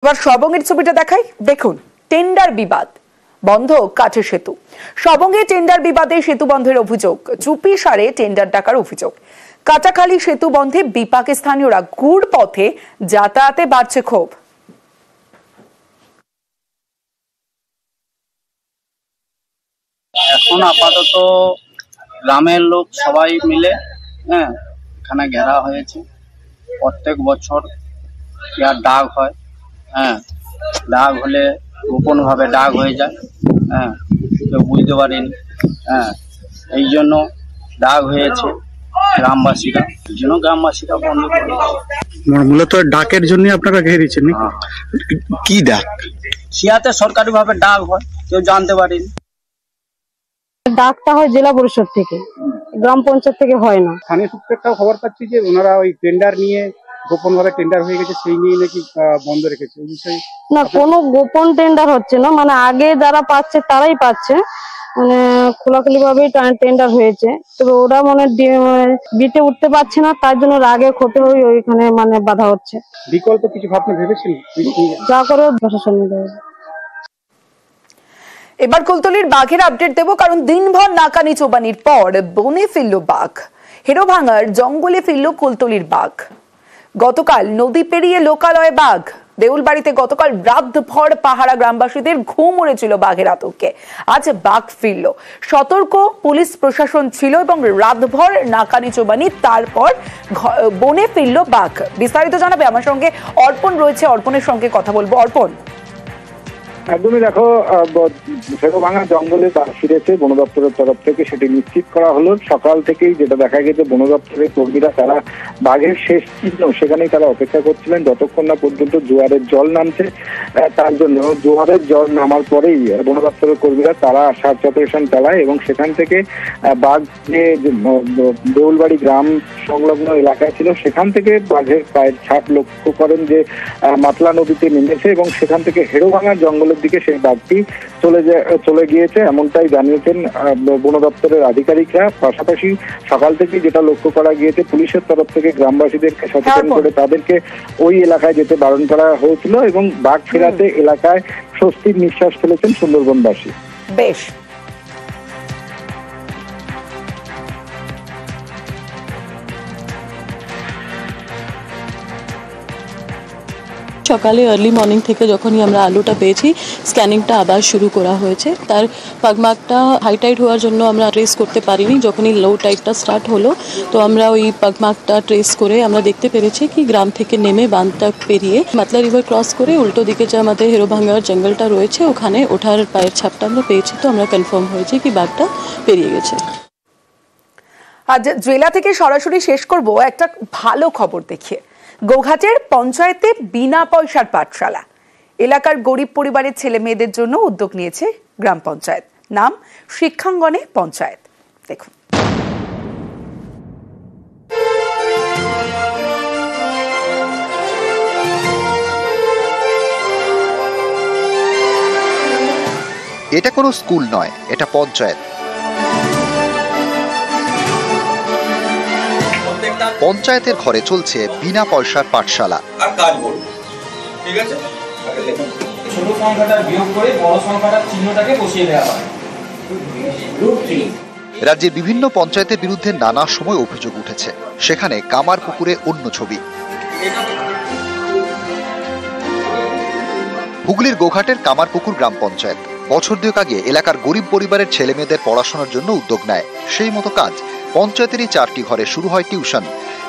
এবার সবংয়ের ছবিটা দেখাই, দেখুন। টেন্ডার বিবাদ, বন্ধ কাঠের সেতু। সবংয়ে টেন্ডার বিবাদে সেতু বন্ধের অভিযোগ, চুপি সারে টেন্ডার ডাকার অভিযোগ। কাটাখালী সেতু বন্ধে বিপাকে স্থানীয়রা, ঘুর পথে যাতায়াতে বাড়ছে ক্ষোভ। এখন আপাতত গ্রামের লোক সবাই মিলে এখানে ঘেরা হয়েছে। প্রত্যেক বছর ডাক হয়, ডাক হলে গোপন ভাবে ডাক হয়ে যায়, কেউ বুঝতে পারেনি। এই জন্য ডাক হয়েছে গ্রামবাসীরা, এই জন্য গ্রামবাসীরা বন্ধ করে। মূলত ডাকের জন্য আপনারা ঘেরেছেন? কি ডাক? খিয়াতে সরকারি ভাবে ডাক হয়, কেউ জানতে পারেনি। ডাকটা হয় জেলা পরিষদ থেকে, গ্রাম পঞ্চায়েত থেকে হয় না। স্থানীয় সূত্রে একটা খবর পাচ্ছি যে ওনারা ওই টেন্ডার নিয়ে গোপন ভাবে টেন্ডার হয়ে গেছে, সেই নিয়ে নাকি বন্ধ রেখেছে। এই বিষয়ে না, কোনো গোপন টেন্ডার হচ্ছে না, মানে আগে যারা পাচ্ছে তারাই পাচ্ছে, মানে খোলাখুলি ভাবেই টেন্ডার হয়েছে। তবে ওরা বিটে উঠতে পারছে না, তার জন্য রাগে ক্ষতি হয়ে ওইখানে মানে বাধা হচ্ছে। বিকল্প কিছু ভাবনা ভেবেছেন? যা করে প্রশাসন নিতে হবে। এবার কুলতলির বাঘের আপডেট দেব, কারণ দিনভর নাকানি চোবানির পর বনে ফিরল বাঘ। হেরোভাঙার জঙ্গলে ফিরল কুলতলির বাঘ। গতকাল নদী পেরিয়ে লোকালয়ে বাঘ। দেউলবাড়িতে গতকাল রাতভর পাহারা গ্রামবাসীদের ঘুম উড়েছিল বাঘের আতঙ্কে। আজ বাঘ ফিরল, সতর্ক পুলিশ প্রশাসন ছিল এবং রাতভর নাকানি চোবানি, তারপর বনে ফিরল বাঘ। বিস্তারিত জানাবে আমার সঙ্গে অর্পণ রয়েছে, অর্পণের সঙ্গে কথা বলবো। অর্পণ, একদমই দেখো, হেরোভাঙা জঙ্গলে বাঘ ফিরেছে বন দপ্তরের তরফ থেকে, সেটি নিশ্চিত করা হলো। সকাল থেকেই যেটা দেখা গেছে, বন দপ্তরের কর্মীরা তারা বাঘের শেষ চিহ্ন সেখানেই তারা অপেক্ষা করছিলেন, যতক্ষণ না পর্যন্ত জোয়ারের জল নামছে। তার জন্য জোয়ারের জল নামার পরেই বন দপ্তরের কর্মীরা তারা সার্চ অপারেশন চালায় এবং সেখান থেকে বাঘ যে দেউলবাড়ি গ্রাম সংলগ্ন এলাকায় ছিল, সেখান থেকে বাঘের পায়ের ছাপ লক্ষ্য করেন যে মাতলা নদীতে নেমেছে এবং সেখান থেকে হেরোভাঙা জঙ্গলের দিকে সেই বাঘটি চলে গিয়েছে, এমনটাই জানিয়েছেন বন দপ্তরের আধিকারিকরা। পাশাপাশি সকাল থেকে যেটা লক্ষ্য করা গিয়েছে, পুলিশের তরফ থেকে গ্রামবাসীদেরকে সচেতন করে তাদেরকে ওই এলাকায় যেতে বারণ করা হয়েছিল এবং বাঘ ফেরাতে এলাকায় স্বস্তির নিঃশ্বাস ফেলেছেন সুন্দরবনবাসী। বেশ। সকালে আর্লি মর্নিং থেকে যখনই আমরা আলুটা পেয়েছি, স্ক্যানিংটা আবার শুরু করা হয়েছে। তার পাগমাকটা হাই টাইড হওয়ার জন্য আমরা ট্রেস করতে পারিনি। যখনই লো টাইডটা স্টার্ট হলো, তো আমরা ওই পাগমাকটা ট্রেস করে আমরা দেখতে পেরেছি কি গ্রাম থেকে নেমে বাঁধটা পেরিয়ে মাতলা রিভার ক্রস করে উল্টো দিকে যে আমাদের হেরোভাঙার জঙ্গলটা রয়েছে, ওখানে ওঠার পায়ের ছাপটা আমরা পেয়েছি। তো আমরা কনফার্ম হয়েছে কি বাঘটা পেরিয়ে গেছে। আজ জেলা থেকে সরাসরি শেষ করব একটা ভালো খবর দেখিয়ে। গোঘাটের পঞ্চায়েতে বিনা পয়সার পাঠশালা। এলাকার গরিব পরিবারের ছেলে মেয়েদের জন্য উদ্যোগ নিয়েছে গ্রাম পঞ্চায়েত, নাম শিক্ষাঙ্গনে পঞ্চায়েত। দেখুন। এটা কোনো স্কুল নয়, এটা পঞ্চায়েত। পঞ্চায়েতের ঘরে চলছে বিনা পয়সার পাঠশালা। রাজ্যের বিভিন্ন পঞ্চায়েতের বিরুদ্ধে নানা সময় অভিযোগ উঠেছে, সেখানে কামারপুকুরে অন্য ছবি। হুগলির গোঘাটের কামারপুকুর গ্রাম পঞ্চায়েত বছর দুয়েক আগে এলাকার গরিব পরিবারের ছেলে মেয়েদের পড়াশোনার জন্য উদ্যোগ নেয়। সেই মতো কাজ পঞ্চায়েতেরই 4টি ঘরে শুরু হয় টিউশন।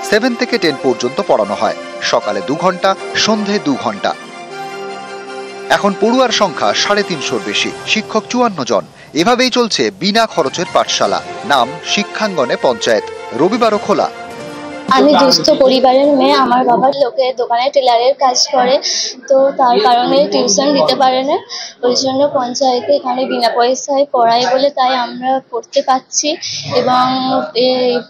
7 থেকে 10 পর্যন্ত পড়ানো হয়, সকালে 2 ঘন্টা, সন্ধে 2 ঘন্টা। এখন পড়ুয়ার সংখ্যা 350-র বেশি, শিক্ষক 54 জন। এভাবেই চলছে বিনা খরচের পাঠশালা, নাম শিক্ষাঙ্গনে পঞ্চায়েত। রবিবারও খোলা। আমি দুস্থ পরিবারের মেয়ে, আমার বাবার লোকের দোকানে টেলারের কাজ করে, তো তার কারণে টিউশন দিতে পারে না। ওই জন্য পঞ্চায়েতে এখানে বিনা পয়সায় পড়ায় বলে তাই আমরা পড়তে পাচ্ছি এবং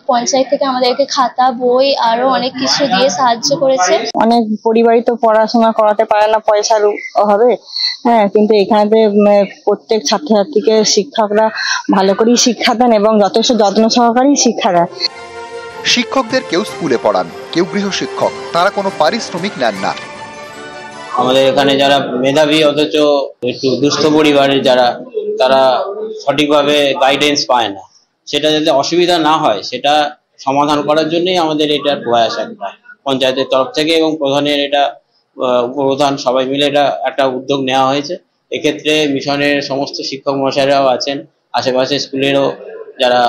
পঞ্চায়েত থেকে আমাদেরকে খাতা, বই আরো অনেক কিছু দিয়ে সাহায্য করেছে। অনেক পরিবারই তো পড়াশোনা করাতে পারে না পয়সার অভাবে, কিন্তু এখানে প্রত্যেক ছাত্রছাত্রীকে শিক্ষকরা ভালো করেই শিক্ষা দেন এবং যথেষ্ট যত্ন সহকারেই শিক্ষা দেয়। শিক্ষকদের কেউ স্কুলে পড়ান, কেউ গৃহশিক্ষক, তারা কোনো পারিশ্রমিক নেন না। আমাদের এখানে যারা মেধাবী অথচ একটু দুস্থ পরিবারের যারা, তারা সঠিকভাবে গাইডেন্স পায় না, সেটা যাতে অসুবিধা না হয় সেটা সমাধান করার জন্যই আমাদের এটার প্রয়াস একটা পঞ্চায়েতের তরফ থেকে এবং প্রধানের এটা উপপ্রধান সবাই মিলে এটা একটা উদ্যোগ নেওয়া হয়েছে। এক্ষেত্রে মিশনের সমস্ত শিক্ষক মহাশয়রাও আছেন, আশেপাশে স্কুলেরও যারা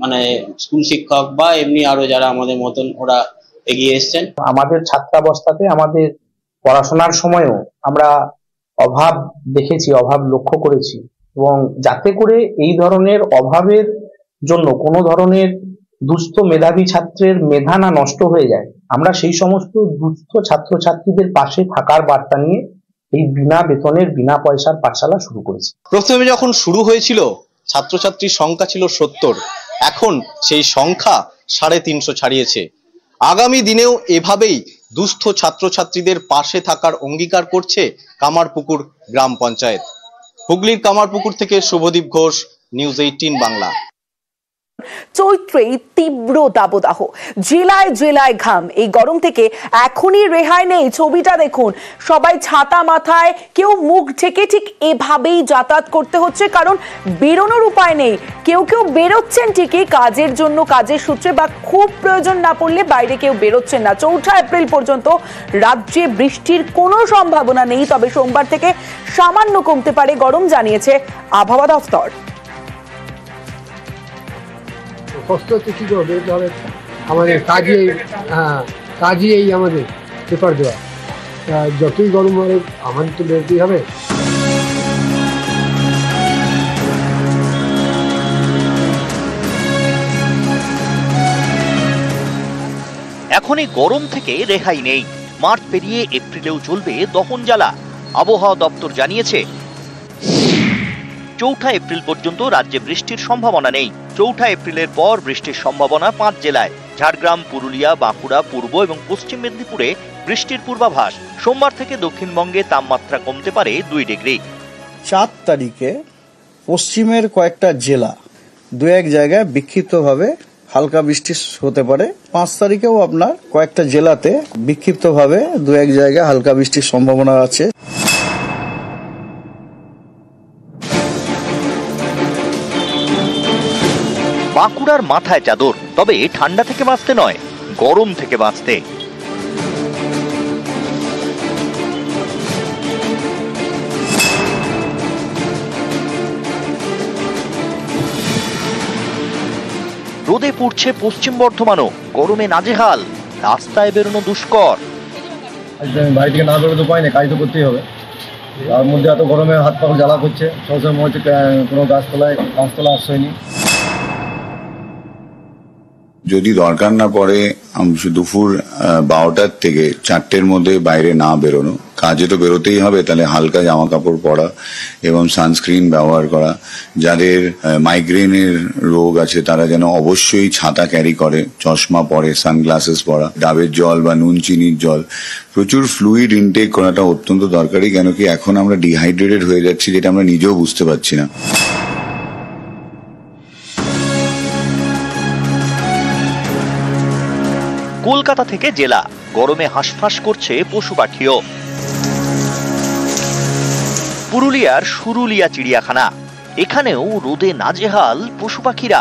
মানে স্কুল শিক্ষক বা এমনি আরো যারা আমাদের মতন ওরা এগিয়ে এসছেন। আমাদের ছাত্রাবস্থাতে আমাদের পড়াশোনার সময়ও আমরা অভাব দেখেছি, অভাব লক্ষ্য করেছি, এবং যাতে করে এই ধরনের অভাবের জন্য কোনো ধরনের দুস্থ মেধাবী ছাত্রের মেধা না নষ্ট হয়ে যায়, আমরা সেই সমস্ত দুস্থ ছাত্রছাত্রীদের পাশে থাকার বার্তা নিয়ে এই বিনা বেতনের বিনা পয়সার পাঠশালা শুরু করেছি। প্রথমে যখন শুরু হয়েছিল ছাত্রছাত্রীর সংখ্যা ছিল 70, এখন সেই সংখ্যা 350 ছাড়িয়েছে। আগামী দিনেও এভাবেই দুস্থ ছাত্রছাত্রীদের পাশে থাকার অঙ্গীকার করছে কামারপুকুর গ্রাম পঞ্চায়েত। হুগলির কামারপুকুর থেকে শুভদীপ ঘোষ, নিউজ 18 বাংলা। চৈত্রে তীব্র দাবদাহ, জেলায় জেলায় ঘাম। এই গরম থেকে এখনই রেহাই নেই। ছবিটা দেখুন, সবাই ছাতা মাথায়, কেউ মুখ ঢেকে ঠিক এভাবেই যাতায়াত করতে হচ্ছে, কারণ বেরোনোর উপায় নেই। কেউ কেউ বেরোচ্ছেন ঠিকই কাজের জন্য, কাজের সূত্রে, বা খুব প্রয়োজন না পড়লে বাইরে কেউ বেরোচ্ছেন না। 4 এপ্রিল পর্যন্ত রাজ্যে বৃষ্টির কোনো সম্ভাবনা নেই, তবে সোমবার থেকে সামান্য কমতে পারে গরম, জানিয়েছে আবহাওয়া দফতর। কষ্ট হচ্ছে, কি করবে, হবে আমাদের কাজই এই আমাদের পেপার দেওয়া। যতই গরম হবে আমাদের তো বেরোতেই হবে। এখন এই গরম থেকে রেহাই নেই। মার্চ পেরিয়ে এপ্রিলেও চলবে দহন জ্বালা। আবহাওয়া দপ্তর জানিয়েছে 4 এপ্রিল পর্যন্ত রাজ্যে বৃষ্টির সম্ভাবনা নেই। 4 এপ্রিলের পর বৃষ্টির সম্ভাবনা 5 জেলায়, ঝাড়গ্রাম, পুরুলিয়া, বাঁকুড়া, পূর্ব এবং পশ্চিম মেদিনীপুরে বৃষ্টির পূর্বাভাস। সোমবার থেকে দক্ষিণবঙ্গে তাপমাত্রা কমতে পারে 2 ডিগ্রি। 4 তারিখে পশ্চিমের কয়েকটা জেলা 2-1 জায়গায় বিক্ষিপ্তভাবে হালকা বৃষ্টি হতে পারে। 5 তারিখেও আপনার কয়েকটা জেলাতে বিক্ষিপ্তভাবে 2-1 জায়গায় হালকা বৃষ্টির সম্ভাবনা আছে। বাঁকুড়ার মাথায় চাদর, তবে ঠান্ডা থেকে বাঁচতে নয়, গরম থেকে বাঁচতে। রোদে পুড়ছে পশ্চিম বর্ধমানও, গরমে নাজেহাল, রাস্তায় বেরোনো দুষ্কর। বাড়ি থেকে না বেরোতে উপায় নেই, কাজ তো করতেই হবে। তার মধ্যে এত গরমে হাত পা জ্বালা করছে, সবসময় মনে হচ্ছে কোনো গাছতলা আশ্রয় নেই। যদি দরকার না পড়ে দুপুর 12টার থেকে 4টের মধ্যে বাইরে না বেরোনো, কাজে তো বেরোতেই হবে, তাহলে হালকা জামা কাপড় পরা এবং সানস্ক্রিন ব্যবহার করা। যাদের মাইগ্রেনের রোগ আছে তারা যেন অবশ্যই ছাতা ক্যারি করে, চশমা পরে, সানগ্লাসেস পরা, ডাবের জল বা নুন চিনির জল, প্রচুর ফ্লুইড ইনটেক করাটা অত্যন্ত দরকারি। কেন কি এখন আমরা ডিহাইড্রেটেড হয়ে যাচ্ছি, যেটা আমরা নিজেও বুঝতে পারছি না। কলকাতা থেকে জেলা, গরমে হাঁসফাঁস করছে পশু পাখিও। পুরুলিয়ার সুরুলিয়া চিড়িয়াখানা, এখানেও রোদে নাজেহাল পশু পাখিরা।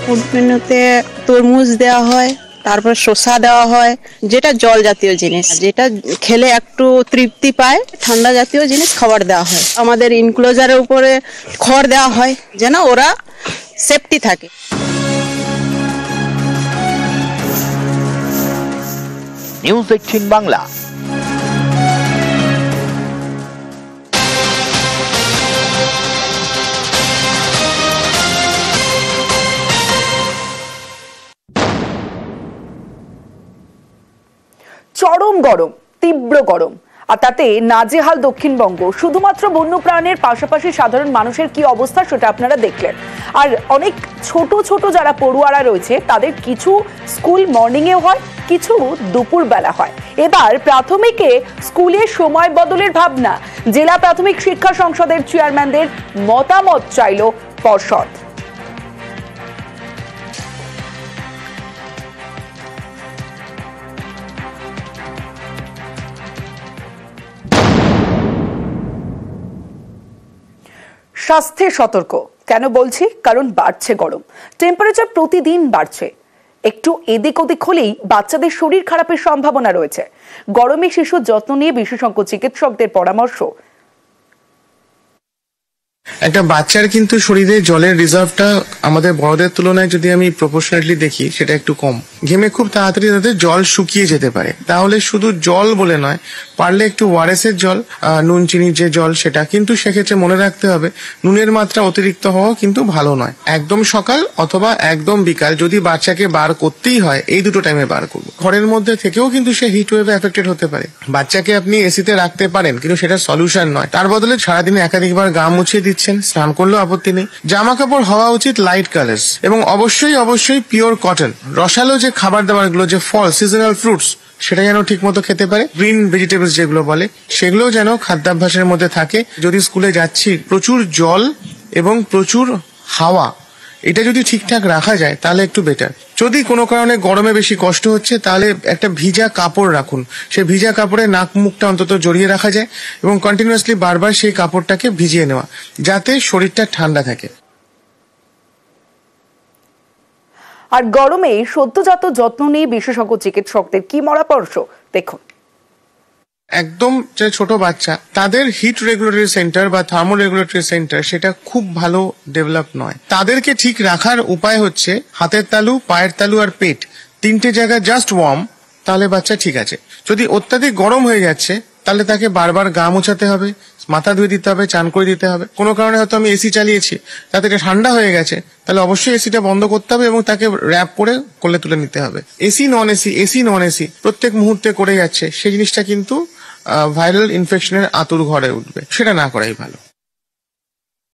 ফুড মেনুতে তরমুজ দেওয়া হয়, তারপর শসা দেওয়া হয়, যেটা জল জাতীয় জিনিস, যেটা খেলে একটু তৃপ্তি পায়। ঠান্ডা জাতীয় জিনিস খাবার দেওয়া হয়। আমাদের ইনক্লোজারের উপরে খড় দেওয়া হয় যেন ওরা সেফটি থাকে। নিউজ 18 বাংলা। চরম গরম, তীব্র গরম, আর তাতে নাজেহাল দক্ষিণবঙ্গ। শুধুমাত্র বন্যপ্রাণের পাশাপাশি সাধারণ মানুষের কি অবস্থা সেটা আপনারা দেখলেন। আর অনেক ছোট ছোট যারা পড়ুয়ারা রয়েছে তাদের কিছু স্কুল মর্নিংয়েও হয়, কিছু দুপুর বেলা হয়। এবার প্রাথমিকে স্কুলের সময় বদলের ভাবনা, জেলা প্রাথমিক শিক্ষা সংসদের চেয়ারম্যানদের মতামত চাইল পর্ষদ। স্বাস্থ্যে সতর্ক কেন বলছি, কারণ বাড়ছে গরম, টেম্পারেচার প্রতিদিন বাড়ছে। একটু এদিক ওদিক হলেই বাচ্চাদের শরীর খারাপের সম্ভাবনা রয়েছে। গরমে শিশুর যত্ন নিয়ে বিশেষজ্ঞ চিকিৎসকদের পরামর্শ। একটা বাচ্চার কিন্তু শরীরে জলের রিজার্ভটা আমাদের বড়দের তুলনায় যদি আমি প্রপোর্শনালি দেখি সেটা একটু কম। ঘেমে খুব তাড়াতাড়ি তাদের জল শুকিয়ে যেতে পারে। তাহলে শুধু জল বলে নয়, পারলে একটু ওআরএস এর জল, নুন চিনির যে জল সেটা, কিন্তু সেক্ষেত্রে মনে রাখতে হবে নুনের মাত্রা অতিরিক্ত হওয়া কিন্তু ভালো নয়। একদম সকাল অথবা একদম বিকাল, যদি বাচ্চাকে বার করতেই হয় এই দুটো টাইমে বার করবো। ঘরের মধ্যে থেকেও কিন্তু সে হিট ওয়েভে এফেক্টেড হতে পারে। বাচ্চাকে আপনি এসিতে রাখতে পারেন, কিন্তু সেটা সলিউশন নয়। তার বদলে সারাদিনে একাধিকবার গা মুছিয়ে দিচ্ছেন, স্নান করলেও আপত্তি নেই। জামা কাপড় হওয়া উচিত লাইট কালার্স এবং অবশ্যই পিওর কটন। রসালো যে খাবার দাবার গুলো, যে ফল সিজনাল ফ্রুটস, সেটা যেন ঠিক মতো খেতে পারে। গ্রিন ভেজিটেবলস যেগুলো বলে, সেগুলো যেন খাদ্যাভ্যাসের মধ্যে থাকে। যদি স্কুলে যাচ্ছি, প্রচুর জল এবং প্রচুর হাওয়া, এটা যদি ঠিকঠাক রাখা যায় তাহলে একটু বেটার। যদি কোনো কারণে গরমে বেশি কষ্ট হচ্ছে, তাহলে একটা ভিজা কাপড় রাখুন। সেই ভিজা কাপড়ে নাক মুখটা অন্তত জড়িয়ে রাখা যায় এবং কন্টিনিউয়াসলি বারবার সেই কাপড়টাকে ভিজিয়ে নেওয়া, যাতে শরীরটা ঠান্ডা থাকে। আর গরমে সদ্যজাত যত্ন নিয়ে বিশেষজ্ঞ চিকিৎসকদের কি পরামর্শ দেখুন। একদম যে ছোট বাচ্চা, তাদের হিট রেগুলেটরি সেন্টার বা থার্মো রেগুলেটরি সেন্টার সেটা খুব ভালো ডেভেলপ নয়। তাদেরকে ঠিক রাখার উপায় হচ্ছে হাতের তালু, পায়ের তালু আর পেট, তিনটে জায়গা জাস্ট ওয়ার্ম, তাহলে বাচ্চা ঠিক আছে। যদি অত্যাধিক গরম হয়ে যাচ্ছে, তাহলে তাকে বারবার গা মোছাতে হবে, মাথা ধুয়ে দিতে হবে, চান করে দিতে হবে। কোনো কারণে হয়তো আমি এসি চালিয়েছি, তাতে এটা ঠান্ডা হয়ে গেছে, তাহলে অবশ্যই এসিটা বন্ধ করতে হবে এবং তাকে র্যাপ করে কোলে তুলে নিতে হবে। এসি নন এসি প্রত্যেক মুহূর্তে করে যাচ্ছে, সেই জিনিসটা কিন্তু ভাইরাল ইনফেকশনের আতুর ঘরে উঠবে। সেটা না করাই ভালো।